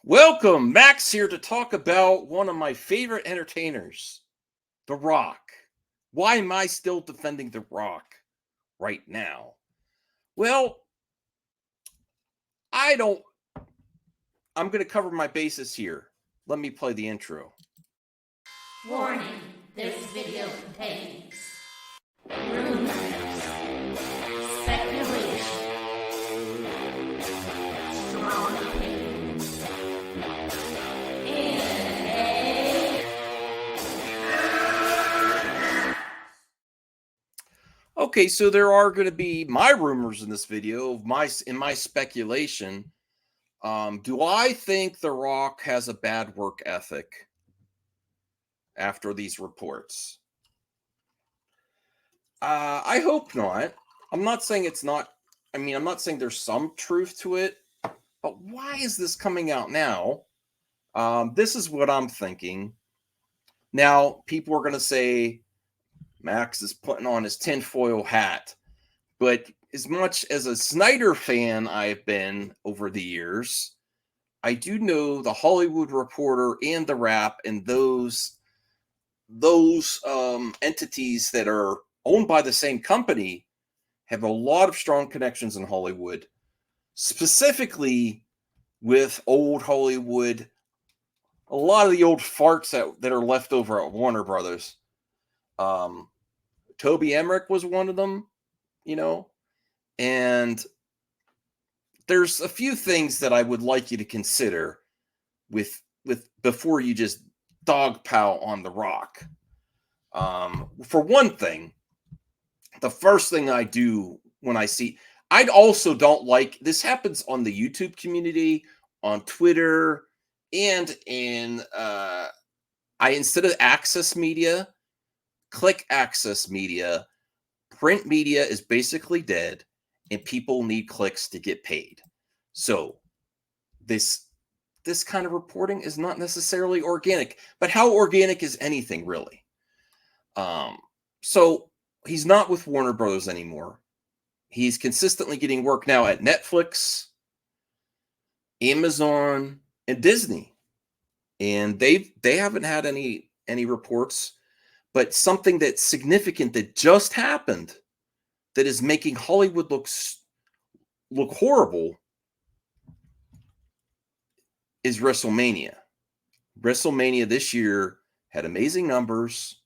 Welcome, Max here to talk about one of my favorite entertainers, The Rock. Why am I still defending The Rock right now? Well, I don't. I'm going to cover my bases here. Let me play the intro. Warning, this video contains rumors, speculation, strong opinions, Okay, so there are going to be my rumors in this video of my speculation. Do I think The Rock has a bad work ethic after these reports? I hope not. I'm not saying it's not. I'm not saying there's some truth to it, but why is this coming out now? This is what I'm thinking. Now, people are going to say Max is putting on his tinfoil hat, but as much as a Snyder fan I've been over the years, I do know the Hollywood Reporter and the Wrap and those entities that are owned by the same company have a lot of strong connections in Hollywood, specifically with old Hollywood. A lot of the old farts that are left over at Warner Brothers. Toby Emmerich was one of them, and there's a few things that I would like you to consider with before you just dogpile on The Rock. For one thing, the first thing I do when I see, I also don't like, this happens on the YouTube community, on Twitter, and in instead of Access Media, click Access Media. Print media is basically dead, and people need clicks to get paid. So this kind of reporting is not necessarily organic, but how organic is anything really? So he's not with Warner Brothers anymore. He's consistently getting work now at Netflix, Amazon, and Disney. And they haven't had any reports, but something that's significant that just happened that is making Hollywood look horrible is WrestleMania. WrestleMania this year had amazing numbers.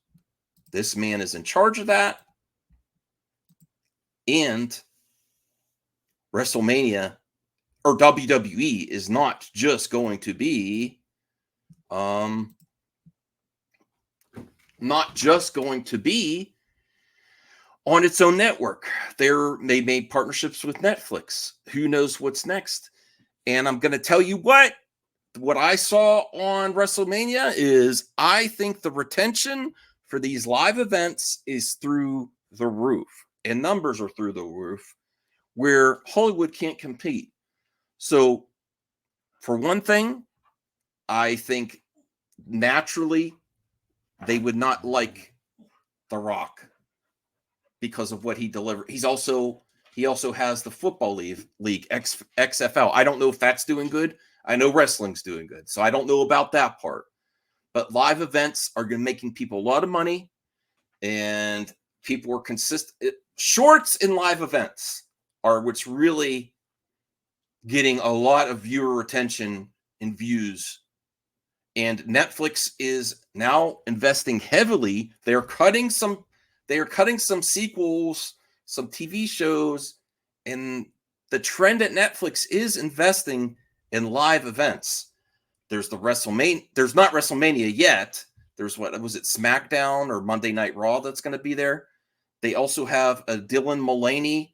This man is in charge of that. And WrestleMania, or WWE, is not just going to be on its own network. They made partnerships with Netflix. Who knows what's next? And I'm going to tell you what I saw on WrestleMania is I think the retention for these live events is through the roof, and numbers are through the roof, where Hollywood can't compete. So, for one thing, I think naturally they would not like The Rock because of what he delivered. He also has the football league XFL. I don't know if that's doing good. I know wrestling's doing good, so I don't know about that part. But live events are making people a lot of money, and people are consistent. Shorts in live events are what's really getting a lot of viewer attention and views. And Netflix is now investing heavily. They're cutting some sequels, some TV shows, and the trend at Netflix is investing in live events. There's the WrestleMania. There's not WrestleMania yet. There's what was it, SmackDown or Monday Night Raw that's going to be there. They also have a Dylan Mullaney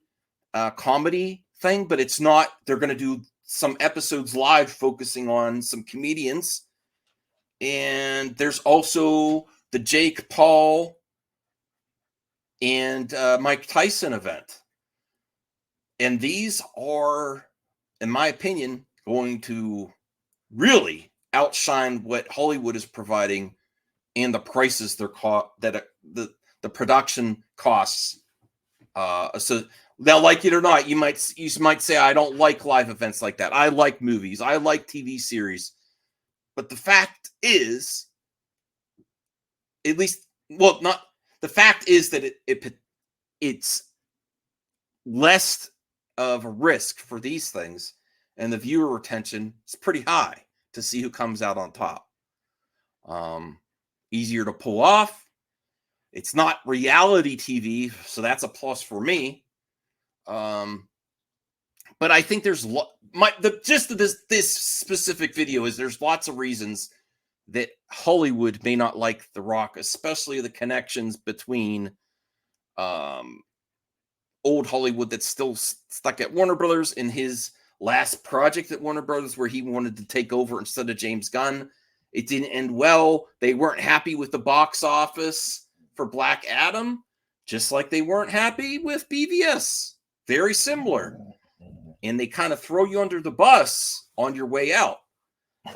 comedy thing, but it's not. They're going to do some episodes live focusing on some comedians. And there's also the Jake Paul and Mike Tyson event. And these are, in my opinion, going to really outshine what Hollywood is providing and the prices the production costs. So now, like it or not, you might say I don't like live events like that. I like movies. I like TV series. But the fact is, at least, well, not the fact is that it's less of a risk for these things, and the viewer retention is pretty high to see who comes out on top. Easier to pull off. It's not reality TV, so that's a plus for me. But I think there's the gist of this specific video is there's lots of reasons that Hollywood may not like The Rock, especially the connections between old Hollywood that's still stuck at Warner Brothers in his last project at Warner Brothers, where he wanted to take over instead of James Gunn. It didn't end well. They weren't happy with the box office for Black Adam, just like they weren't happy with BVS. Very similar. And they kind of throw you under the bus on your way out.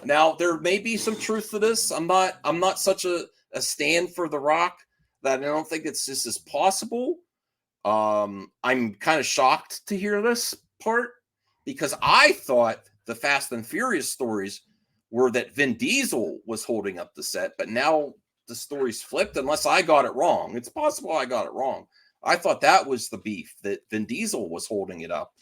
Now, there may be some truth to this. I'm not such a stand for The Rock that I don't think it's just as possible. I'm kind of shocked to hear this part, because I thought the Fast and Furious stories were that Vin Diesel was holding up the set, but now the story's flipped, unless I got it wrong. It's possible I got it wrong. I thought that was the beef, that Vin Diesel was holding it up.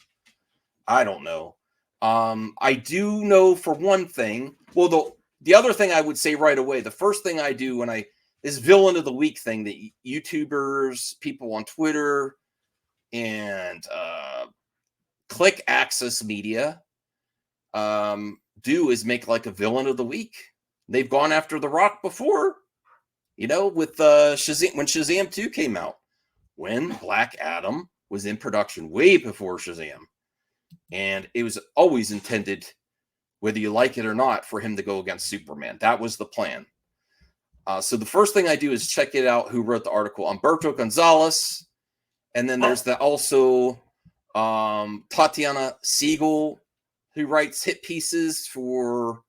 I don't know. I do know for one thing. Well, the other thing I would say right away, the first thing I do when this villain of the week thing that YouTubers, people on Twitter, and Click Access Media do is make like a villain of the week. They've gone after The Rock before, with Shazam, when Shazam 2 came out, when Black Adam was in production way before Shazam. And it was always intended, whether you like it or not, for him to go against Superman. That was the plan. So the first thing I do is check it out, who wrote the article. Humberto Gonzalez. And then there's also Tatiana Siegel, who writes hit pieces for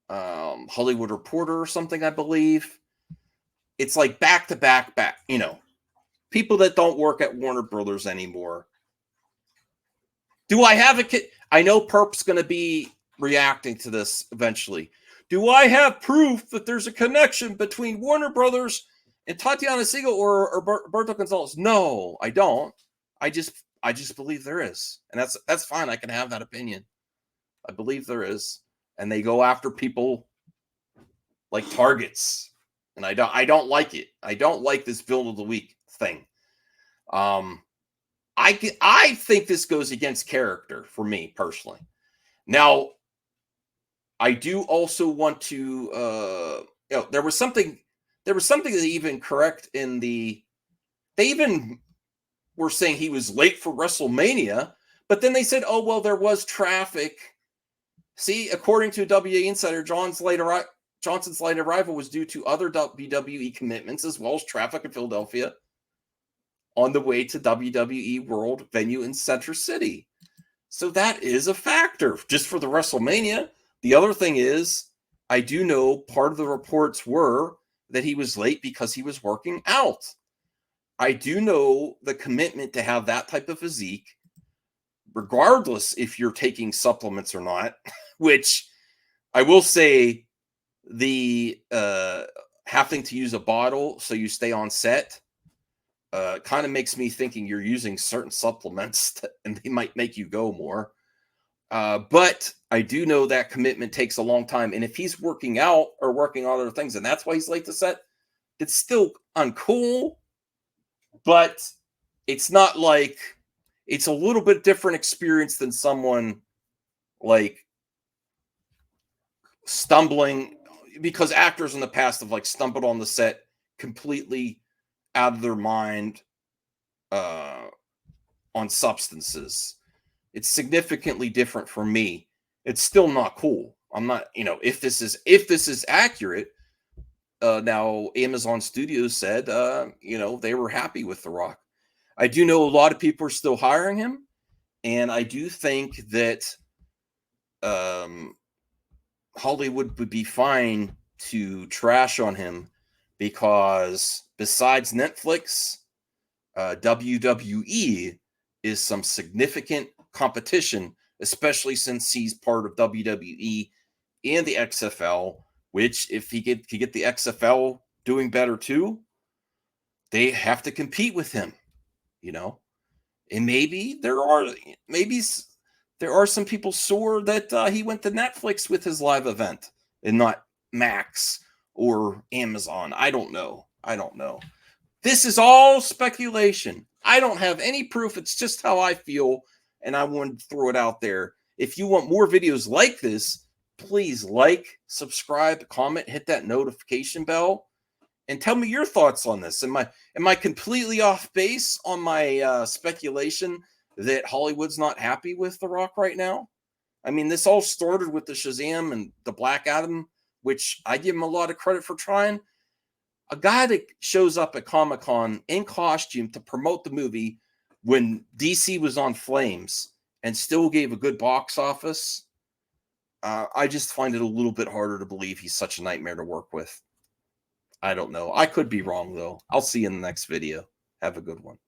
Hollywood Reporter or something, I believe. It's like back to back, people that don't work at Warner Brothers anymore. Do I have I know Perp's going to be reacting to this eventually. Do I have proof that there's a connection between Warner Brothers and Tatiana Siegel or Roberto Gonzalez? No, I don't. I just believe there is. And that's fine. I can have that opinion. I believe there is. And they go after people like targets. And I don't like it. I don't like this villain of the week thing. I think this goes against character for me personally. Now, I do also want to, there was something that even correct in they even were saying he was late for WrestleMania, but then they said, oh, well, there was traffic. See, according to WA Insider, Johnson's late arrival was due to other WWE commitments as well as traffic in Philadelphia on the way to WWE World venue in Center City. So that is a factor just for the WrestleMania. The other thing is, I do know part of the reports were that he was late because he was working out. I do know the commitment to have that type of physique, regardless if you're taking supplements or not, which I will say the having to use a bottle so you stay on set kind of makes me thinking you're using certain supplements and they might make you go more. But I do know that commitment takes a long time. And if he's working out or working on other things, and that's why he's late to set, it's still uncool. But it's not like, it's a little bit different experience than someone like stumbling, because actors in the past have like stumbled on the set completely out of their mind on substances. It's significantly different for me. It's still not cool. I'm not, if this is accurate, now Amazon Studios said, they were happy with The Rock. I do know a lot of people are still hiring him, and I do think that Hollywood would be fine to trash on him, because besides Netflix, WWE is some significant competition, especially since he's part of WWE and the XFL, which if he could get the XFL doing better too, they have to compete with him, you know. And maybe there are some people sore that he went to Netflix with his live event and not Max or Amazon. I don't know. This is all speculation. I don't have any proof. It's just how I feel, and I wanted to throw it out there. If you want more videos like this, please like, subscribe, comment, hit that notification bell, and tell me your thoughts on this. Am I completely off base on my speculation that Hollywood's not happy with The Rock right now? I mean, this all started with the Shazam and the Black Adam, which I give him a lot of credit for trying. A guy that shows up at Comic-Con in costume to promote the movie when DC was on flames and still gave a good box office. I just find it a little bit harder to believe he's such a nightmare to work with. I don't know. I could be wrong, though. I'll see you in the next video. Have a good one.